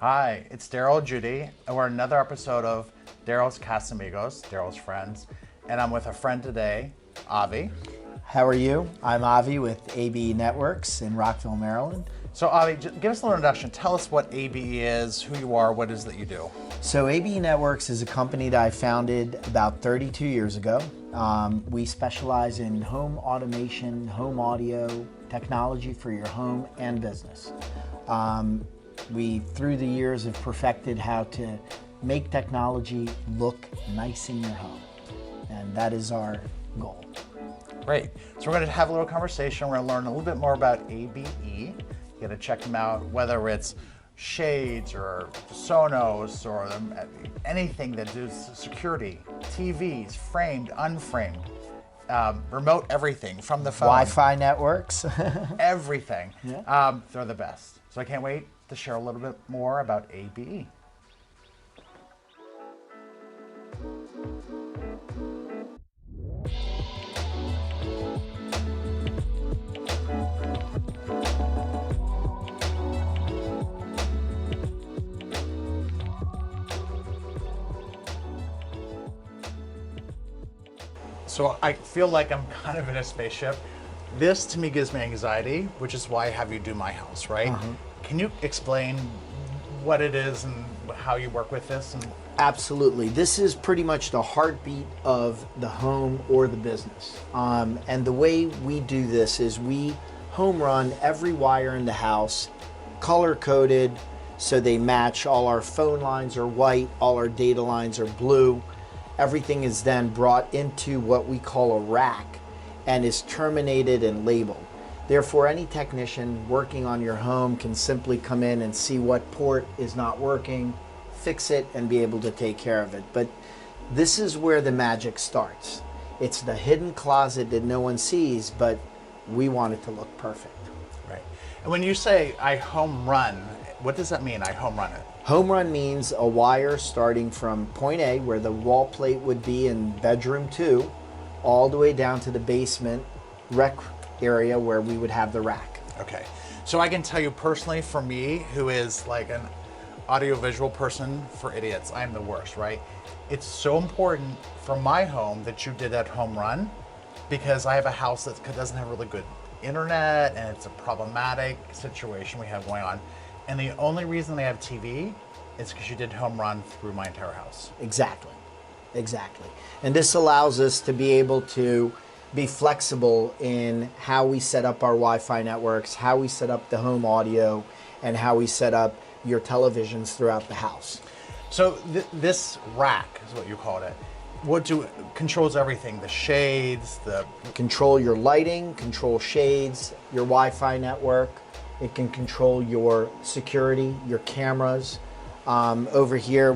Hi, it's Daryl and Judy, and we're another episode of Daryl's Casa Amigos, Daryl's Friends, and I'm with a friend today, Avi. How are you? I'm Avi with A.B.E Networks in Rockville, Maryland. So Avi, give us a little introduction. Tell us what A.B.E is, who you are, what it is that you do. So A.B.E Networks is a company that I founded about 32 years ago. We specialize in home automation, home audio, technology for your home and business. We, through the years, have perfected how to make technology look nice in your home. And that is our goal. Great. So we're going to have a little conversation. We're going to learn a little bit more about A.B.E. You got to check them out, whether it's shades or Sonos or anything that does security, TVs, framed, unframed, remote everything from the phone. Wi-Fi networks. Everything. Yeah. They're the best. So I can't wait to share a little bit more about A.B.E. So I feel like I'm kind of in a spaceship. This to me gives me anxiety, which is why I have you do my house, right? Can you explain what it is and how you work with this? Absolutely. This is pretty much the heartbeat of the home or the business. And the way we do this is we home run every wire in the house, color coded so they match. All our phone lines are white, all our data lines are blue. Everything is then brought into what we call a rack and is terminated and labeled. Therefore, any technician working on your home can simply come in and see what port is not working, fix it, and be able to take care of it. But this is where the magic starts. It's the hidden closet that no one sees, but we want it to look perfect. Right. And when you say I home run, what does that mean, I home run it? Home run means a wire starting from point A, where the wall plate would be in bedroom 2, all the way down to the basement rec area where we would have the rack. Okay. So I can tell you personally, for me, who is like an audiovisual person for idiots, I'm the worst, right? It's so important for my home that you did that home run, because I have a house that doesn't have really good internet and it's a problematic situation we have going on. And the only reason they have TV is because you did home run through my entire house. Exactly. And this allows us to be able to be flexible in how we set up our Wi-Fi networks, how we set up the home audio, and how we set up your televisions throughout the house. So this rack is what you called it. Controls everything, the shades, Control your lighting, control shades, your Wi-Fi network. It can control your security, your cameras. Over here,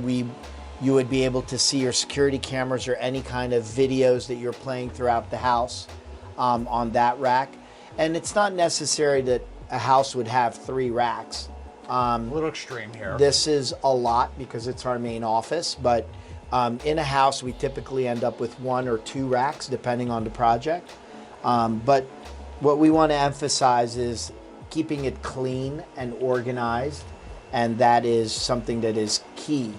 you would be able to see your security cameras or any kind of videos that you're playing throughout the house on that rack. And it's not necessary that a house would have 3 racks. a little extreme here. This is a lot because it's our main office, but in a house, we typically end up with 1 or 2 racks, depending on the project. But what we want to emphasize is keeping it clean and organized, and that is something that is key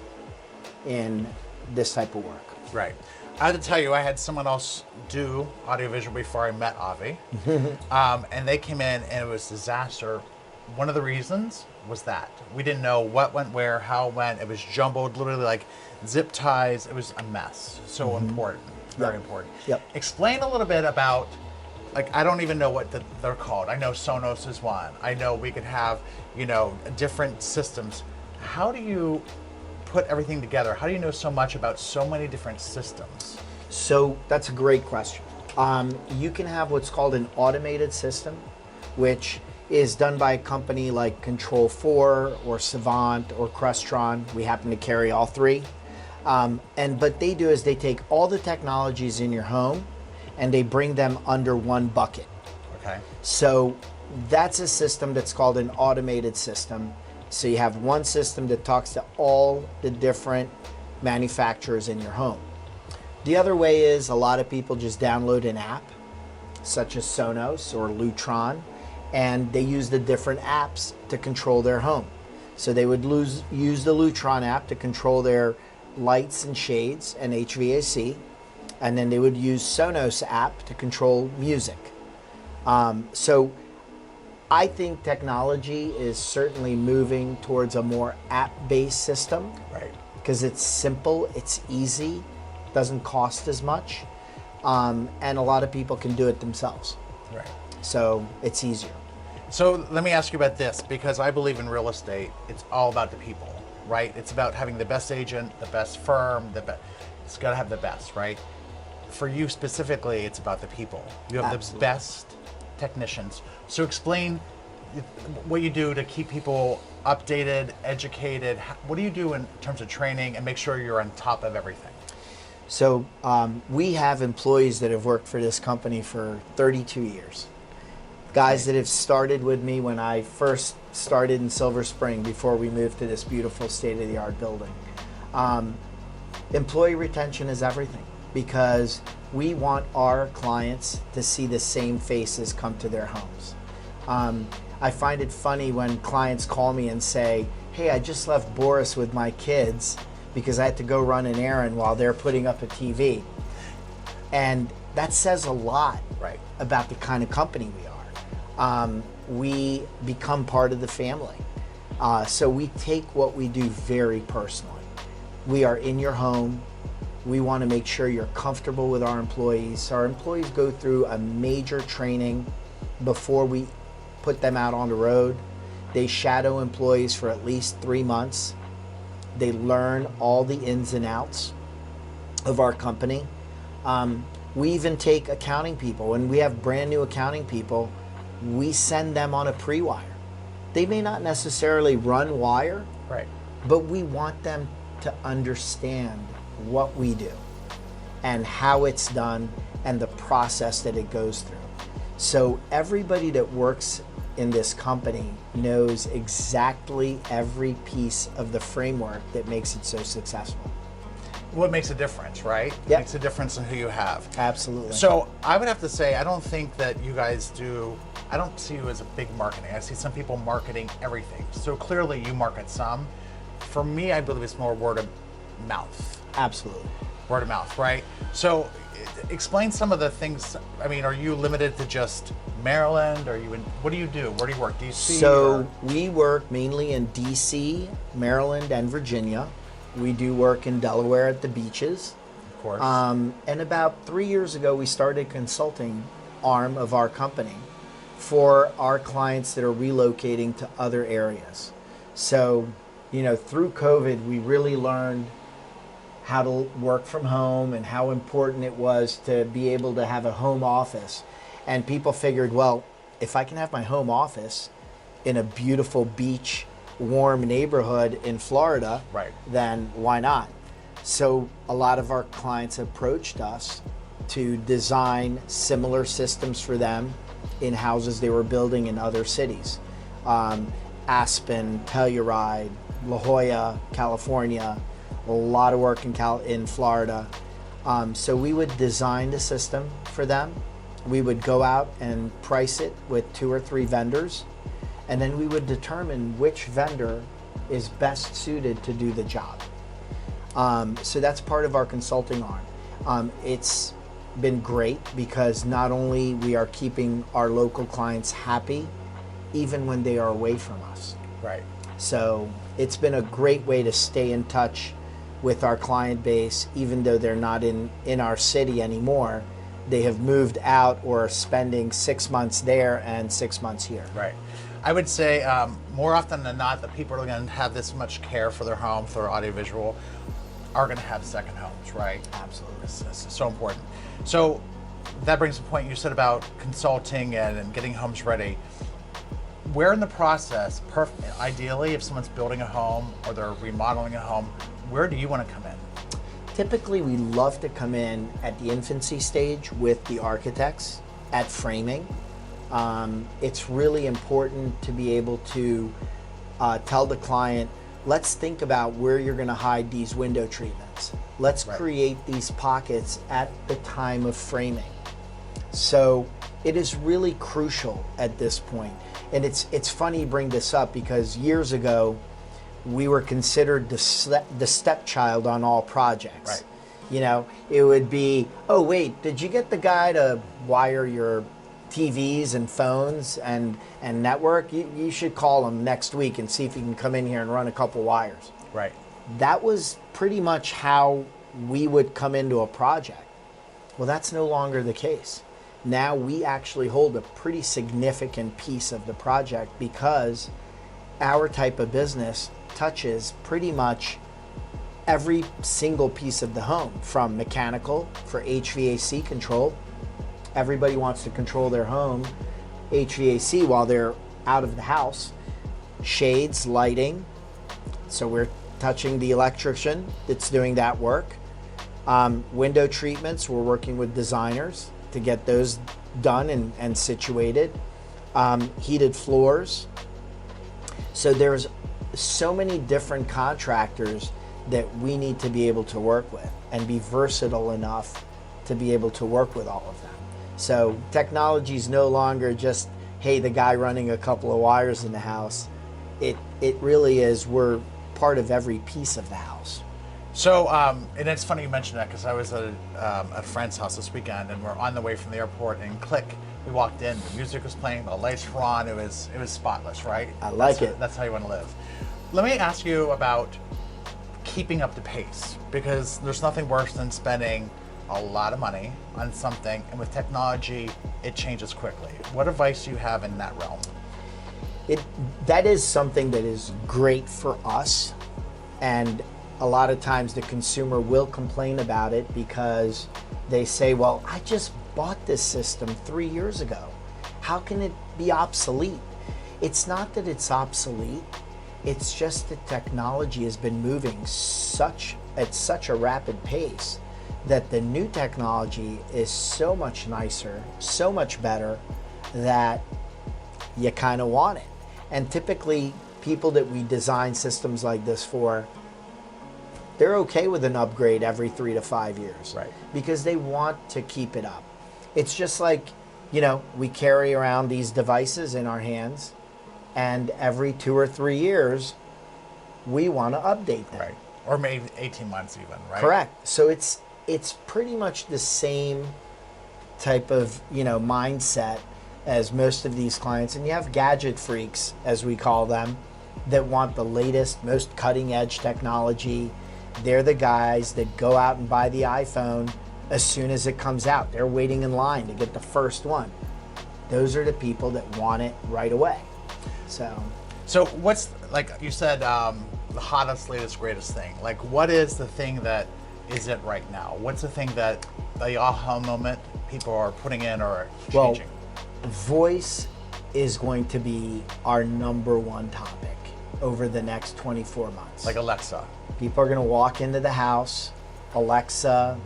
in this type of work. Right. I have to tell you, I had someone else do audiovisual before I met Avi, and they came in and it was a disaster. One of the reasons was that we didn't know what went where, how it went. It was jumbled, literally like zip ties. It was a mess. So important, very important. Yep. Explain a little bit about, like, I don't even know what they're called. I know Sonos is one. I know we could have, different systems. How do you put everything together? How do you know so much about so many different systems? So that's a great question. You can have what's called an automated system, which is done by a company like Control4 or Savant or Crestron. We happen to carry all 3. And what they do is they take all the technologies in your home and they bring them under one bucket. Okay. So that's a system that's called an automated system. So you have one system that talks to all the different manufacturers in your home. The other way is a lot of people just download an app, such as Sonos or Lutron, and they use the different apps to control their home. So they would use the Lutron app to control their lights and shades and HVAC, and then they would use Sonos app to control music. So I think technology is certainly moving towards a more app-based system. Right. Because it's simple, it's easy, doesn't cost as much, and a lot of people can do it themselves. Right. So it's easier. So let me ask you about this, because I believe in real estate, it's all about the people, right? It's about having the best agent, the best firm, it's got to have the best, right? For you specifically, it's about the people. You have Absolutely. the best technicians. So explain what you do to keep people updated, educated. What do you do in terms of training and make sure you're on top of everything? So we have employees that have worked for this company for 32 years. Guys that have started with me when I first started in Silver Spring before we moved to this beautiful state-of-the-art building. Employee retention is everything because we want our clients to see the same faces come to their homes. I find it funny when clients call me and say, hey, I just left Boris with my kids because I had to go run an errand while they're putting up a TV. And that says a lot Right. about the kind of company we are. We become part of the family. So we take what we do very personally. We are in your home. We want to make sure you're comfortable with our employees. Our employees go through a major training before we put them out on the road. They shadow employees for at least 3 months. They learn all the ins and outs of our company. We even take accounting people. When we have brand new accounting people, we send them on a pre-wire. They may not necessarily run wire, Right. but we want them to understand what we do and how it's done and the process that it goes through. So everybody that works in this company knows exactly every piece of the framework that makes it so successful. What makes a difference, right? Yep. Makes a difference in who you have. Absolutely. So I would have to say, I don't think that you guys do, I don't see you as a big marketing. I see some people marketing everything. So clearly you market some. For me, I believe it's more word of mouth. Absolutely. Word of mouth, right? So explain some of the things. I mean, are you limited to just Maryland? Are you in, what do you do? Where do you work? DC? So we work mainly in DC, Maryland, and Virginia. We do work in Delaware at the beaches. Of course. And about 3 years ago, we started a consulting arm of our company for our clients that are relocating to other areas. So, through COVID, we really learned how to work from home and how important it was to be able to have a home office. And people figured, well, if I can have my home office in a beautiful beach, warm neighborhood in Florida, Right. then why not? So a lot of our clients approached us to design similar systems for them in houses they were building in other cities. Aspen, Telluride, La Jolla, California, a lot of work in Florida. So we would design the system for them. We would go out and price it with 2 or 3 vendors, and then we would determine which vendor is best suited to do the job. So that's part of our consulting arm. It's been great because not only we are keeping our local clients happy, even when they are away from us. Right. So it's been a great way to stay in touch with our client base, even though they're not in our city anymore. They have moved out or are spending 6 months there and 6 months here. Right. I would say more often than not, the people are going to have this much care for their home, for their audiovisual, are going to have second homes, right? Absolutely. It's so important. So that brings the point you said about consulting and getting homes ready. Where in the process, ideally, if someone's building a home or they're remodeling a home, where do you want to come in? Typically, we love to come in at the infancy stage with the architects at framing. It's really important to be able to tell the client, let's think about where you're going to hide these window treatments. Let's Right. create these pockets at the time of framing. So it is really crucial at this point. And it's funny you bring this up because years ago, we were considered the stepchild on all projects. Right. You know, it would be, oh wait, did you get the guy to wire your TVs and phones and network? You should call him next week and see if he can come in here and run a couple wires. Right. That was pretty much how we would come into a project. Well, that's no longer the case. Now we actually hold a pretty significant piece of the project because our type of business touches pretty much every single piece of the home, from mechanical for HVAC control. Everybody wants to control their home HVAC while they're out of the house. Shades, lighting. So we're touching the electrician that's doing that work. Window treatments, we're working with designers to get those done and situated. Heated floors. So there's so many different contractors that we need to be able to work with and be versatile enough to be able to work with all of them. So technology is no longer just, hey, the guy running a couple of wires in the house. It really is, we're part of every piece of the house. So, and it's funny you mentioned that because I was at a friend's house this weekend, and we're on the way from the airport, and click, we walked in, the music was playing, the lights were on, it was spotless, right? I like it. That's how you want to live. Let me ask you about keeping up the pace, because there's nothing worse than spending a lot of money on something, and with technology, it changes quickly. What advice do you have in that realm? That is something that is great for us, and a lot of times the consumer will complain about it because they say, well, I just bought this system 3 years ago. How can it be obsolete? It's not that it's obsolete. It's just that technology has been moving at such a rapid pace that the new technology is so much nicer, so much better, that you kind of want it. And typically, people that we design systems like this for, they're okay with an upgrade every 3 to 5 years. Right. Because they want to keep it up. It's just like, we carry around these devices in our hands, and every 2 or 3 years, we want to update them. Right. Or maybe 18 months even, right? Correct. So it's pretty much the same type of, mindset as most of these clients. And you have gadget freaks, as we call them, that want the latest, most cutting edge technology. They're the guys that go out and buy the iPhone as soon as it comes out. They're waiting in line to get the first one. Those are the people that want it right away. So what's, like you said, the hottest, latest, greatest thing? Like, what is the thing that is it right now? What's the thing that the aha moment people are putting in or changing? Well, voice is going to be our number one topic over the next 24 months. Like Alexa. People are going to walk into the house, Alexa,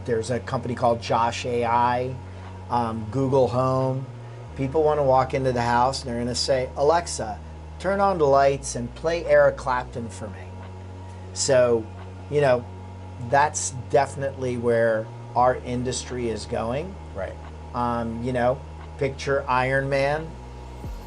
there's a company called Josh AI, Google Home. People want to walk into the house and they're going to say, Alexa, turn on the lights and play Eric Clapton for me. So, that's definitely where our industry is going. Right. Picture Iron Man.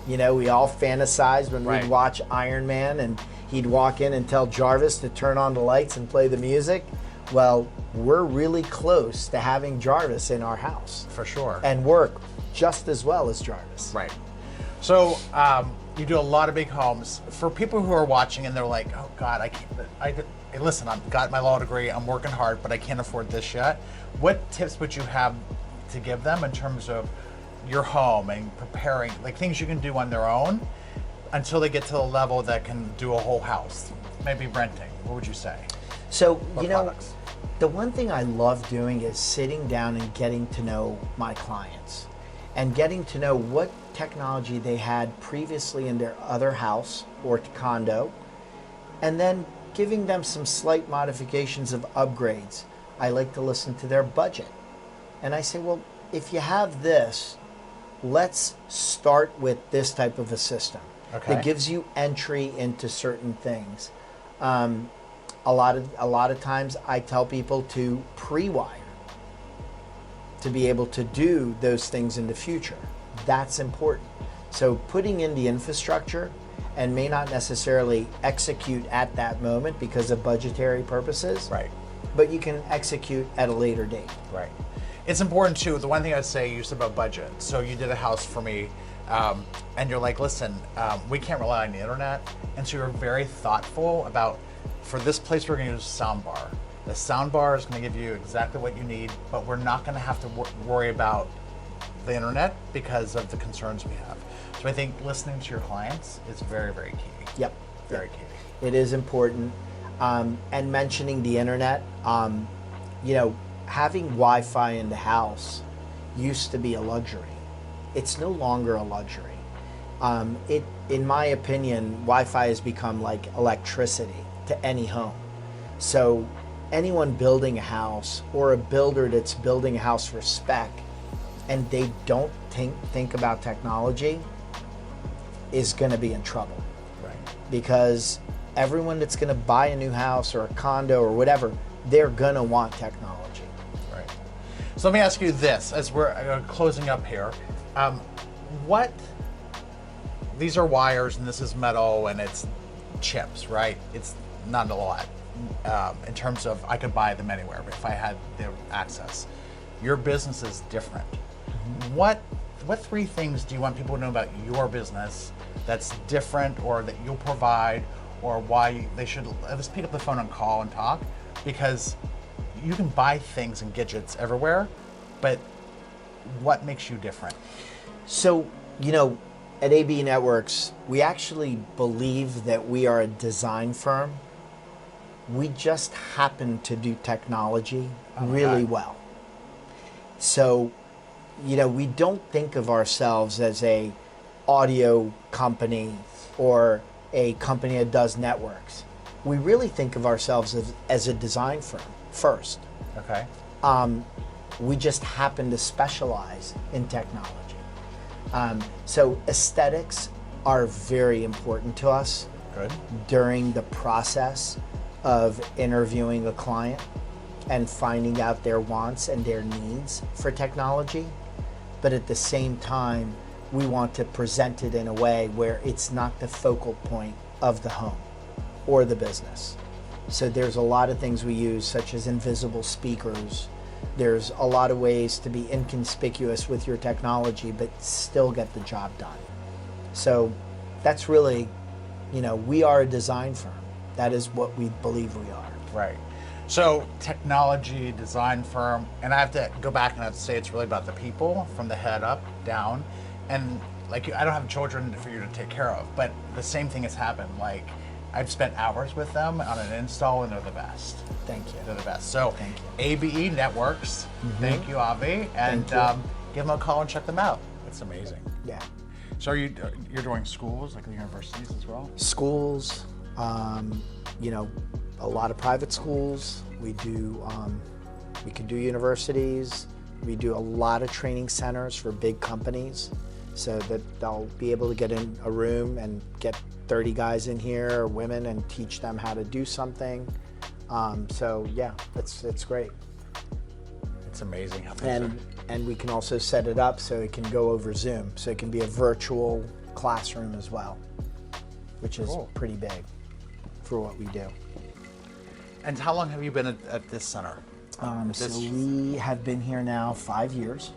We all fantasized when Right. we'd watch Iron Man and he'd walk in and tell Jarvis to turn on the lights and play the music. Well, we're really close to having Jarvis in our house. For sure. And work just as well as Jarvis. Right. So you do a lot of big homes. For people who are watching and they're like, oh God, listen, I've got my law degree, I'm working hard, but I can't afford this yet. What tips would you have to give them in terms of your home and preparing, like things you can do on their own until they get to the level that can do a whole house, maybe renting? What would you say? So, What products? the one thing I love doing is sitting down and getting to know my clients and getting to know what technology they had previously in their other house or condo, and then giving them some slight modifications of upgrades. I like to listen to their budget. And I say, well, if you have this, let's start with this type of a system that gives you entry into certain things. A lot of times I tell people to pre-wire to be able to do those things in the future. That's important. So putting in the infrastructure and may not necessarily execute at that moment because of budgetary purposes. Right. But you can execute at a later date. Right. It's important too. The one thing I'd say, you said about budget. So you did a house for me, and you're like, listen, we can't rely on the internet. And so you're very thoughtful about, for this place, we're going to use a sound bar. The sound bar is going to give you exactly what you need, but we're not going to have to worry about the internet because of the concerns we have. So I think listening to your clients is very, very key. Yep. Very key. It is important. And mentioning the internet, having Wi-Fi in the house used to be a luxury. It's no longer a luxury. In my opinion, Wi-Fi has become like electricity to any home. So anyone building a house, or a builder that's building a house for spec, and they don't think about technology, is going to be in trouble. Right. Because everyone that's going to buy a new house or a condo or whatever, they're going to want technology. Right. So let me ask you this, as we're closing up here. These are wires and this is metal and it's chips, right? It's not a lot in terms of I could buy them anywhere if I had the access. Your business is different. Mm-hmm. What 3 things do you want people to know about your business that's different, or that you'll provide, or why they should at least pick up the phone and call and talk? Because you can buy things and gadgets everywhere, but what makes you different? So, at A.B.E Networks, we actually believe that we are a design firm. We just happen to do technology really well. So, we don't think of ourselves as a audio company or a company that does networks. We really think of ourselves as a design firm first. Okay. We just happen to specialize in technology. So aesthetics are very important to us. Good. During the process of interviewing a client and finding out their wants and their needs for technology. But at the same time, we want to present it in a way where it's not the focal point of the home or the business. So there's a lot of things we use, such as invisible speakers. There's a lot of ways to be inconspicuous with your technology, but still get the job done. So that's really, we are a design firm. That is what we believe we are. Right. So technology, design firm, and I have to go back and I have to say it's really about the people from the head up, down. And I don't have children for you to take care of, but the same thing has happened. I've spent hours with them on an install and they're the best. Thank you. They're the best. So Thank you. ABE Networks, Thank you, Avi. And give them a call and check them out. It's amazing. Yeah. So you're doing schools, like the universities as well? Schools, a lot of private schools. We can do universities. We do a lot of training centers for big companies, so that they'll be able to get in a room and get 30 guys in here, or women, and teach them how to do something. So yeah, it's great. It's amazing how things And we can also set it up so it can go over Zoom, so it can be a virtual classroom as well, which is pretty big for what we do. And how long have you been at this center? So we have been here now 5 years.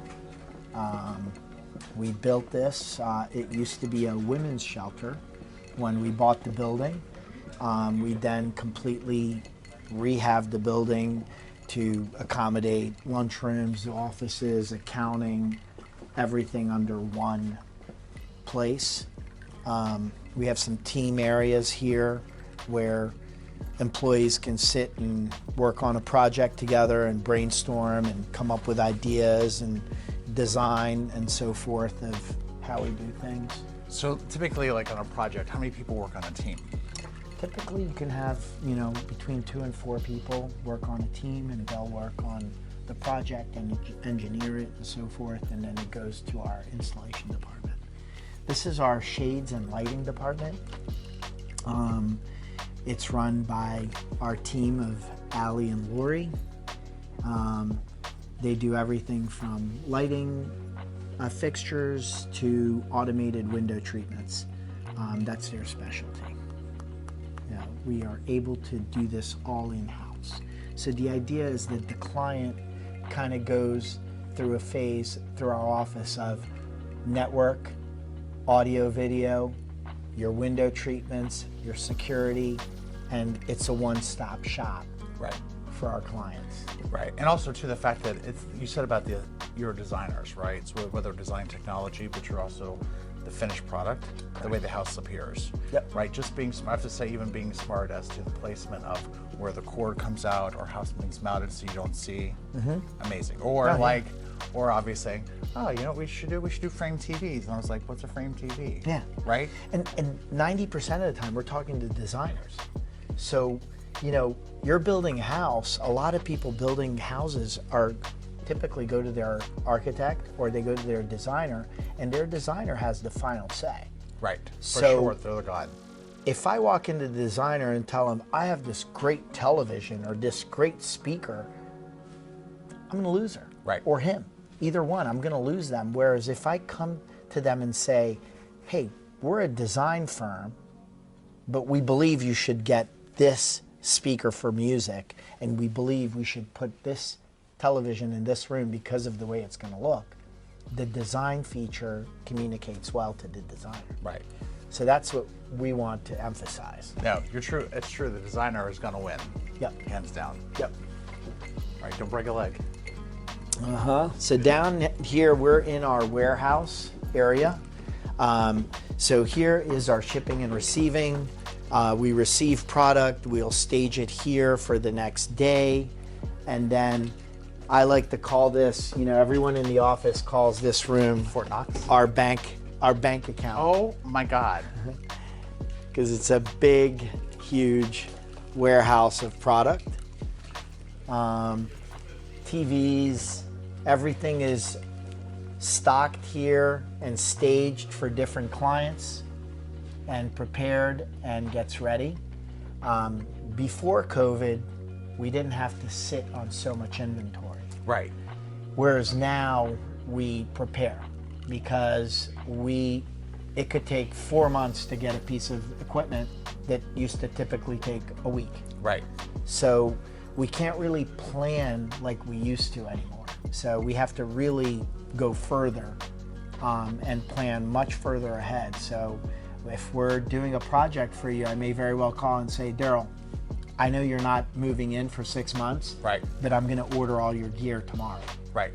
We built this. It used to be a women's shelter when we bought the building. We then completely rehabbed the building to accommodate lunchrooms, offices, accounting, everything under one place. We have some team areas here where employees can sit and work on a project together and brainstorm and come up with ideas and design and so forth of how we do things. So typically, on a project, how many people work on a team? Typically, you can have, between 2 and 4 people work on a team, and they'll work on the project and engineer it and so forth, and then it goes to our installation department. This is our shades and lighting department. It's run by our team of Allie and Lori. They do everything from lighting fixtures to automated window treatments. That's their specialty. We are able to do this all in-house. So the idea is that the client kind of goes through a phase through our office of network, audio, video, your window treatments, your security, and it's a one-stop shop for our clients. Right, and also to the fact that you said about your designers, right? So whether design technology, but you're also the finished product, the way the house appears. Yep. Right, just being smart, I have to say, even being smart as to the placement of where the cord comes out or how something's mounted so you don't see. Amazing. Or or Avi saying, oh, you know what we should do? We should do frame TVs. And I was like, what's a frame TV? Yeah. Right? And 90% of the time we're talking to designers. So, you're building a house. A lot of people building houses typically go to their architect or they go to their designer, and their designer has the final say. Right, for So- sure, they're the god. If I walk into the designer and tell him I have this great television or this great speaker, I'm going to lose her. Right. Or him. Either one, I'm going to lose them. Whereas if I come to them and say, hey, we're a design firm, but we believe you should get this speaker for music, and we believe we should put this television in this room because of the way it's going to look, the design feature communicates well to the designer. Right. So that's what we want to emphasize. No, you're true. It's true. The designer is going to win. Yep. Hands down. Yep. Right. Don't break a leg. So down here, we're in our warehouse area. So here is our shipping and receiving. We receive product, we'll stage it here for the next day. And then I like to call this, everyone in the office calls this room Fort Knox. our bank account. Oh my God. Because it's a big, huge warehouse of product. TVs, everything is stocked here and staged for different clients and prepared and gets ready. Before COVID, we didn't have to sit on so much inventory. Right. Whereas now we prepare because it could take 4 months to get a piece of equipment that used to typically take a week. Right. So we can't really plan like we used to anymore. So we have to really go further and plan much further ahead. So if we're doing a project for you, I may very well call and say, Daryl, I know you're not moving in for 6 months, Right. but I'm gonna order all your gear tomorrow. Right.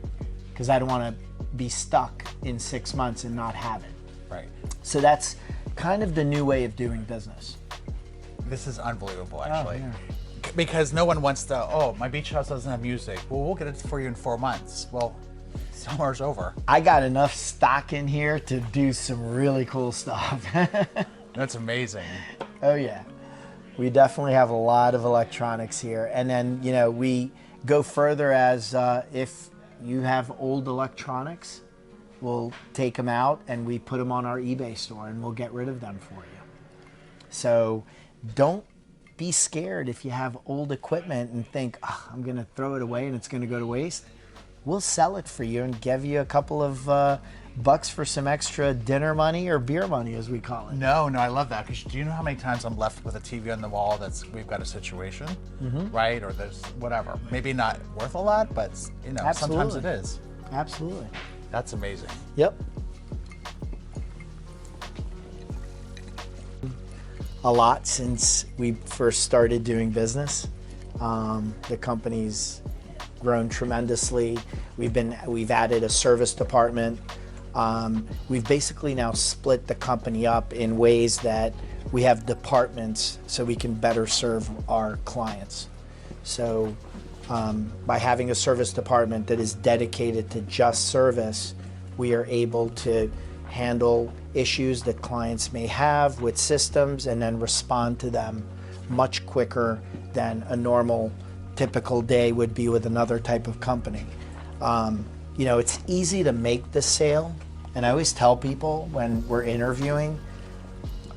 Because I don't wanna be stuck in 6 months and not have it. Right. So that's kind of the new way of doing business. This is unbelievable, actually. yeah. Because no one wants to, oh, my beach house doesn't have music. Well, we'll get it for you in 4 months. Well, summer's over. I got enough stock in here to do some really cool stuff. That's amazing. Oh yeah, we definitely have a lot of electronics here. And then, we go further as if you have old electronics, we'll take them out and we put them on our eBay store and we'll get rid of them for you. So don't be scared if you have old equipment and think, I'm gonna throw it away and it's gonna go to waste. We'll sell it for you and give you a couple of bucks for some extra dinner money or beer money, as we call it. No, I love that. Because do you know how many times I'm left with a TV on the wall we've got a situation, right? Or there's whatever. Maybe not worth a lot, but sometimes it is. Absolutely. That's amazing. Yep. A lot since we first started doing business. The company's grown tremendously. We've added a service department. We've basically now split the company up in ways that we have departments so we can better serve our clients. So by having a service department that is dedicated to just service, we are able to handle issues that clients may have with systems and then respond to them much quicker than a normal typical day would be with another type of company. It's easy to make the sale, and I always tell people when we're interviewing,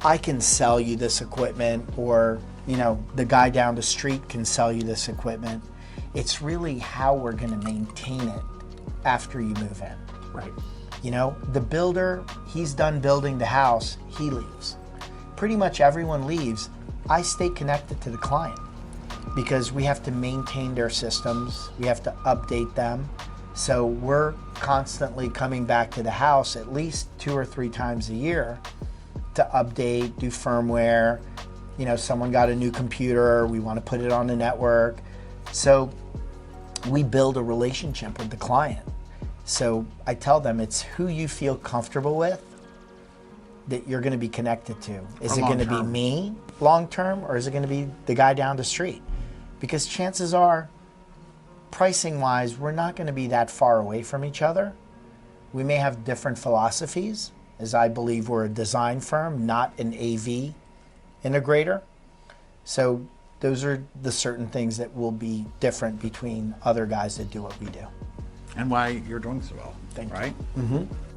I can sell you this equipment, or the guy down the street can sell you this equipment. It's really how we're going to maintain it after you move in. Right. The builder, he's done building the house, he leaves. pretty much everyone leaves, I stay connected to the client because we have to maintain their systems, we have to update them. So we're constantly coming back to the house at least 2 or 3 times a year to update, do firmware. You know, someone got a new computer, we want to put it on the network. So we build a relationship with the client. So I tell them it's who you feel comfortable with that you're going to be connected to. Is it going to be me long term, or is it going to be the guy down the street? Because chances are, pricing wise, we're not going to be that far away from each other. We may have different philosophies, as I believe we're a design firm, not an AV integrator. So those are the certain things that will be different between other guys that do what we do. And why you're doing so well, Thank you. right? Mm-hmm.